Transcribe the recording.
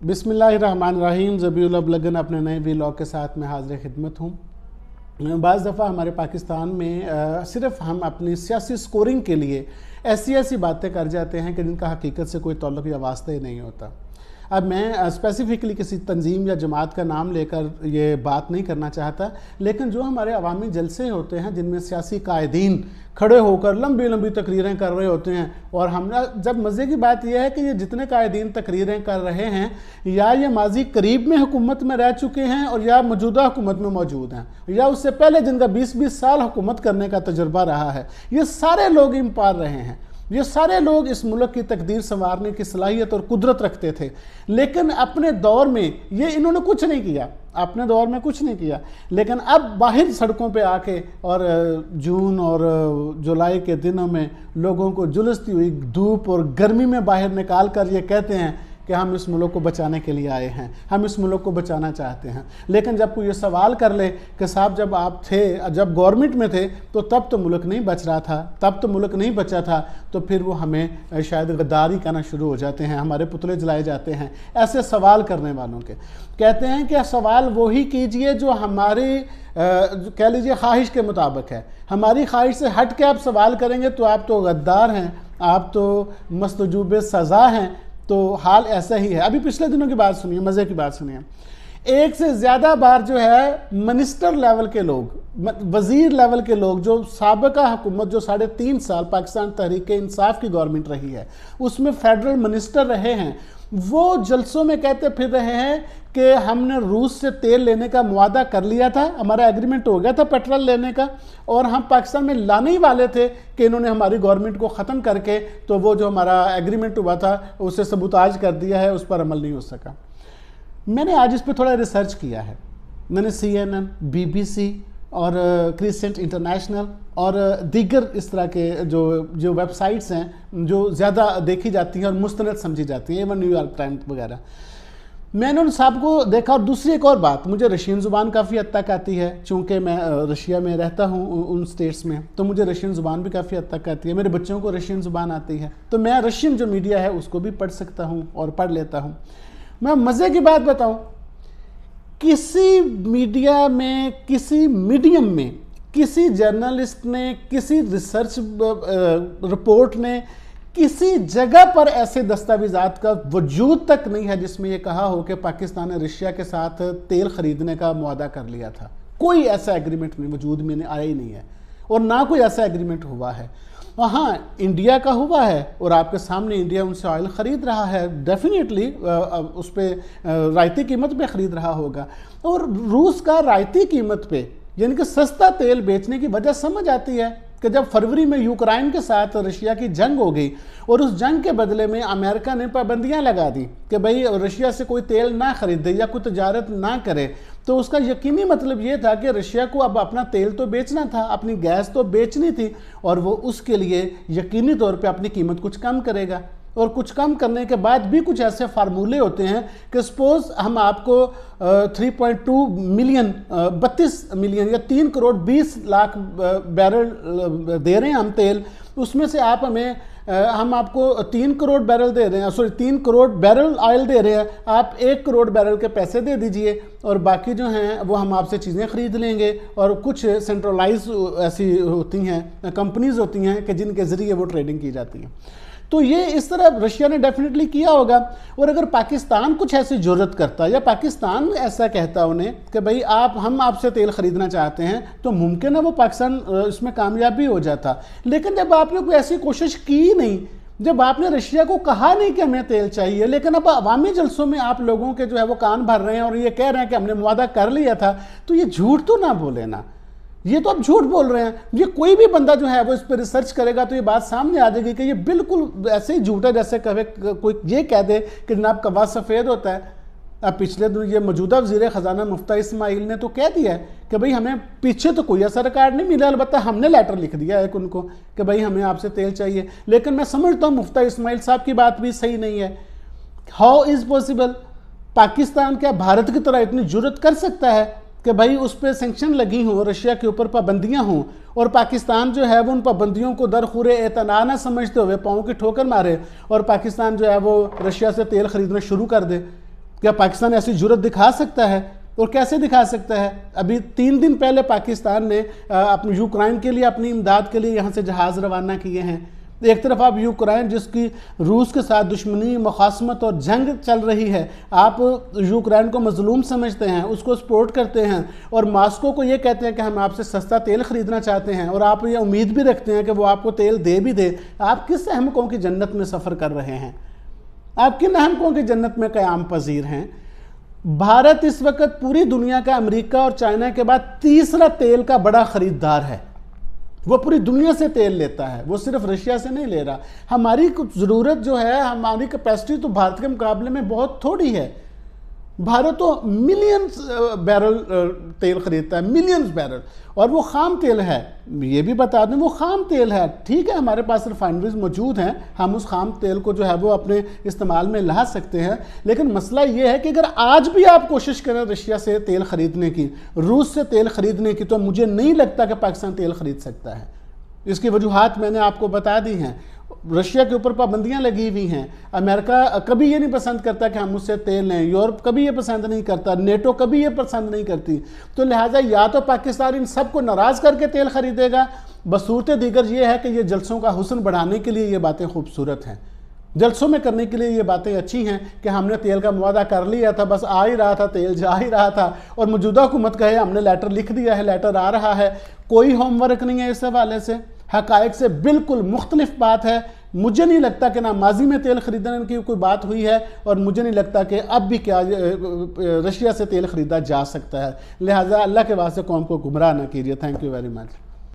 बिस्मिल्लाहिर्रहमानिर्रहीम। ज़बीउल अबलगन अपने नए व्लॉग के साथ मैं हाज़िर खिदमत हूँ। बाज़ दफ़ा हमारे पाकिस्तान में सिर्फ़ हम अपनी सियासी स्कोरिंग के लिए ऐसी बातें कर जाते हैं कि जिनका हकीकत से कोई ताल्लुक़ या वास्ता ही नहीं होता। अब मैं स्पेसिफ़िकली किसी तंजीम या जमात का नाम लेकर ये बात नहीं करना चाहता, लेकिन जो हमारे अवामी जलसे होते हैं जिनमें सियासी कायदीन खड़े होकर लंबी लंबी तकरीरें कर रहे होते हैं, और हम जब मज़े की बात यह है कि ये जितने कायदीन तकरीरें कर रहे हैं या ये माजी करीब में हुकूमत में रह चुके हैं और या मौजूदा हुकूमत में मौजूद हैं या उससे पहले जिनका 20-20 साल हुकूमत करने का तजुर्बा रहा है, ये सारे लोग इन पार रहे हैं। ये सारे लोग इस मुल्क की तकदीर संवारने की सलाहियत और कुदरत रखते थे, लेकिन अपने दौर में इन्होंने कुछ नहीं किया, अपने दौर में कुछ नहीं किया। लेकिन अब बाहर सड़कों पे आके और जून और जुलाई के दिनों में लोगों को जुलसती हुई धूप और गर्मी में बाहर निकाल कर ये कहते हैं कि हम इस मुल्क को बचाने के लिए आए हैं, हम इस मुल्क को बचाना चाहते हैं। लेकिन जब कोई ये सवाल कर ले कि साहब जब आप थे, जब गवर्नमेंट में थे तो तब तो मुल्क नहीं बच रहा था, तब तो मुल्क नहीं बचा था, तो फिर वो हमें शायद गद्दारी करना शुरू हो जाते हैं, हमारे पुतले जलाए जाते हैं। ऐसे सवाल करने वालों के कहते हैं कि सवाल वही कीजिए जो हमारी कह लीजिए ख्वाहिश के मुताबिक है। हमारी ख्वाहिश से हट के आप सवाल करेंगे तो आप तो गद्दार हैं, आप तो मस्तजूब सज़ा हैं। तो हाल ऐसा ही है। अभी पिछले दिनों की बात सुनिए, मज़े की बात सुनिए। एक से ज़्यादा बार जो है मिनिस्टर लेवल के लोग, वज़ीर लेवल के लोग, जो साबिका हुकूमत जो 3.5 साल पाकिस्तान तहरीक-ए-इंसाफ की गवर्नमेंट रही है उसमें फेडरल मिनिस्टर रहे हैं, वो जलसों में कहते फिर रहे हैं कि हमने रूस से तेल लेने का मुआदा कर लिया था, हमारा एग्रीमेंट हो गया था पेट्रोल लेने का, और हम पाकिस्तान में लाने ही वाले थे कि इन्होंने हमारी गवर्नमेंट को ख़त्म करके तो वो जो हमारा एग्रीमेंट हुआ था उसे सबूताज कर दिया है, उस पर अमल नहीं हो सका। मैंने आज इस पर थोड़ा रिसर्च किया है। मैंने CNN, BBC और क्रिसेंट इंटरनेशनल और दीगर इस तरह के जो वेबसाइट्स हैं जो ज़्यादा देखी जाती हैं और मुस्तनद समझी जाती हैं, एवं न्यूयॉर्क टाइम्स वगैरह, मैंने उन साहब को देखा। और दूसरी एक और बात, मुझे रशियन ज़ुबान काफ़ी हद तक आती है, चूँकि मैं रशिया में रहता हूँ उन स्टेट्स में, तो मुझे रशियन ज़ुबान भी काफ़ी हद तक आती है। मेरे बच्चों को रशियन ज़ुबान आती है, तो मैं रशियन जो मीडिया है उसको भी पढ़ सकता हूँ और पढ़ लेता हूँ। मैं मज़े की बात बताऊँ, किसी मीडिया में, किसी मीडियम में, किसी जर्नलिस्ट ने, किसी रिसर्च रिपोर्ट ने किसी जगह पर ऐसे दस्तावेज़ात का वजूद तक नहीं है जिसमें यह कहा हो कि पाकिस्तान ने रशिया के साथ तेल खरीदने का मुआदा कर लिया था। कोई ऐसा एग्रीमेंट नहीं, वजूद में आया ही नहीं है, और ना कोई ऐसा एग्रीमेंट हुआ है। हाँ, इंडिया का हुआ है और आपके सामने इंडिया उनसे ऑयल ख़रीद रहा है, डेफिनेटली उस पर रायती कीमत पे ख़रीद रहा होगा। और रूस का रायती कीमत पे यानी कि सस्ता तेल बेचने की वजह समझ आती है कि जब फरवरी में यूक्रेन के साथ रशिया की जंग हो गई और उस जंग के बदले में अमेरिका ने पाबंदियां लगा दी कि भाई रशिया से कोई तेल ना खरीदे या कोई तजारत ना करे, तो उसका यकीनी मतलब ये था कि रशिया को अब अपना तेल तो बेचना था, अपनी गैस तो बेचनी थी, और वो उसके लिए यकीनी तौर पे अपनी कीमत कुछ कम करेगा। और कुछ कम करने के बाद भी कुछ ऐसे फार्मूले होते हैं कि सपोज हम आपको 3.2 मिलियन 32 मिलियन या 3 करोड़ 20 लाख बैरल दे रहे हैं हम तेल, उसमें से आप हमें हम आपको 3 करोड़ बैरल दे रहे हैं, 3 करोड़ बैरल ऑयल दे रहे हैं, आप 1 करोड़ बैरल के पैसे दे दीजिए और बाकी जो हैं वो हम आपसे चीज़ें ख़रीद लेंगे। और कुछ सेंट्रलाइज ऐसी होती हैं, कंपनीज होती हैं कि जिनके ज़रिए वो ट्रेडिंग की जाती है। तो ये इस तरह रशिया ने डेफिनेटली किया होगा। और अगर पाकिस्तान कुछ ऐसी जुर्रत करता या पाकिस्तान ऐसा कहता उन्हें कि भाई हम आपसे तेल ख़रीदना चाहते हैं, तो मुमकिन है वो पाकिस्तान इसमें कामयाब भी हो जाता। लेकिन जब आपने कोई ऐसी कोशिश की नहीं, जब आपने रशिया को कहा नहीं कि हमें तेल चाहिए, लेकिन अब अवामी जलसों में आप लोगों के जो है वो कान भर रहे हैं और ये कह रहे हैं कि हमने मुआदा कर लिया था, तो ये झूठ तो ना बोले ना, ये तो अब झूठ बोल रहे हैं। ये कोई भी बंदा जो है वो इस पर रिसर्च करेगा तो ये बात सामने आ जाएगी कि ये बिल्कुल ऐसे ही झूठ है जैसे कहे कोई ये कह दे कि जनाब कवा सफ़ेद होता है। अब पिछले दिन ये मौजूदा वज़ीर ख़जाना मुफ्ती इस्माइल ने तो कह दिया है कि भाई हमें पीछे तो कोई ऐसा रिकॉर्ड नहीं मिला, अलबत्ता हमने लेटर लिख दिया है उनको कि भाई हमें आपसे तेल चाहिए। लेकिन मैं समझता हूँ मुफ्ती इस्माइल साहब की बात भी सही नहीं है। हाउ इज़ पॉसिबल, पाकिस्तान क्या भारत की तरह इतनी जुर्रत कर सकता है कि भाई उस पर सेंक्शन लगी हों, रशिया के ऊपर पाबंदियां हों, और पाकिस्तान जो है वो उन पाबंदियों को दरखुरे एतना ना समझते हुए पाँव की ठोकर मारे और पाकिस्तान जो है वो रशिया से तेल ख़रीदना शुरू कर दे। کیا پاکستان ایسی جرت دکھا سکتا ہے؟ اور کیسے دکھا سکتا ہے؟ ابھی 3 دن پہلے پاکستان نے اپنے یوکرائن کے لیے اپنی امداد کے لیے یہاں سے جہاز روانہ کیے ہیں۔ ایک طرف آپ یوکرائن جس کی روس کے ساتھ دشمنی، مخاصمت اور جنگ چل رہی ہے، آپ یوکرائن کو مظلوم سمجھتے ہیں، اس کو سپورٹ کرتے ہیں، اور ماسکو کو یہ کہتے ہیں کہ ہم آپ سے سستا تیل خریدنا چاہتے ہیں، اور آپ یہ امید بھی رکھتے ہیں کہ وہ آپ کو تیل دے بھی دے۔ آپ کس احمقوں کی جنت میں سفر کر رہے ہیں؟ آپ کن احمقوں کی جنت میں قیام پذیر ہیں؟ بھارت اس وقت پوری دنیا کا امریکہ اور چائنا کے بعد تیسرا تیل کا بڑا خریدار ہے۔ وہ پوری دنیا سے تیل لیتا ہے، وہ صرف رشیا سے نہیں لے رہا۔ ہماری کچھ ضرورت جو ہے، ہماری کیپیسٹی تو بھارت کے مقابلے میں بہت تھوڑی ہے۔ بھارت تو ملینز بیرل تیل خریدتا ہے، ملینز بیرل، اور وہ خام تیل ہے۔ یہ بھی بتا دیں وہ خام تیل ہے۔ ٹھیک ہے، ہمارے پاس ریفائنریز موجود ہیں، ہم اس خام تیل کو جو ہے وہ اپنے استعمال میں لا سکتے ہیں، لیکن مسئلہ یہ ہے کہ اگر آج بھی آپ کوشش کریں رشیا سے تیل خریدنے کی، روس سے تیل خریدنے کی، تو مجھے نہیں لگتا کہ پاکستان تیل خرید سکتا ہے۔ اس کی وجوہات میں نے آپ کو بتا دی ہیں۔ رشیا کے اوپر پابندیاں لگی ہوئی ہیں، امریکہ کبھی یہ نہیں پسند کرتا کہ ہم اس سے تیل لیں، یورپ کبھی یہ پسند نہیں کرتا، نیٹو کبھی یہ پسند نہیں کرتی، تو لہٰذا یا تو پاکستان ان سب کو ناراض کر کے تیل خریدے گا، بصورت دیگر یہ ہے کہ یہ جلسوں کا حسن بڑھانے کے لیے یہ باتیں خوبصورت ہیں، جلسوں میں کرنے کے لیے یہ باتیں اچھی ہیں کہ ہم نے تیل کا معاہدہ کر لیا تھا، بس آ ہی رہا تھا، تیل جا ہی رہا تھا، اور موجودہ حکومت کہے ہم نے لیٹر لکھ دیا ہے، لیٹر آ رہا ہے، کوئی ہوم ورک نہیں ہے اس حوالے سے، حقائق سے بالکل مختلف بات ہے۔ مجھے نہیں لگتا کہ نہ ماضی میں تیل خریدنے کی کوئی بات ہوئی ہے، اور مجھے نہیں لگتا کہ اب بھی کیا رشیا سے تیل خریدا جا سکتا ہے۔ لہٰذا اللہ کے واسطے قوم کو گمراہ نہ کیجیے۔ Thank you very much.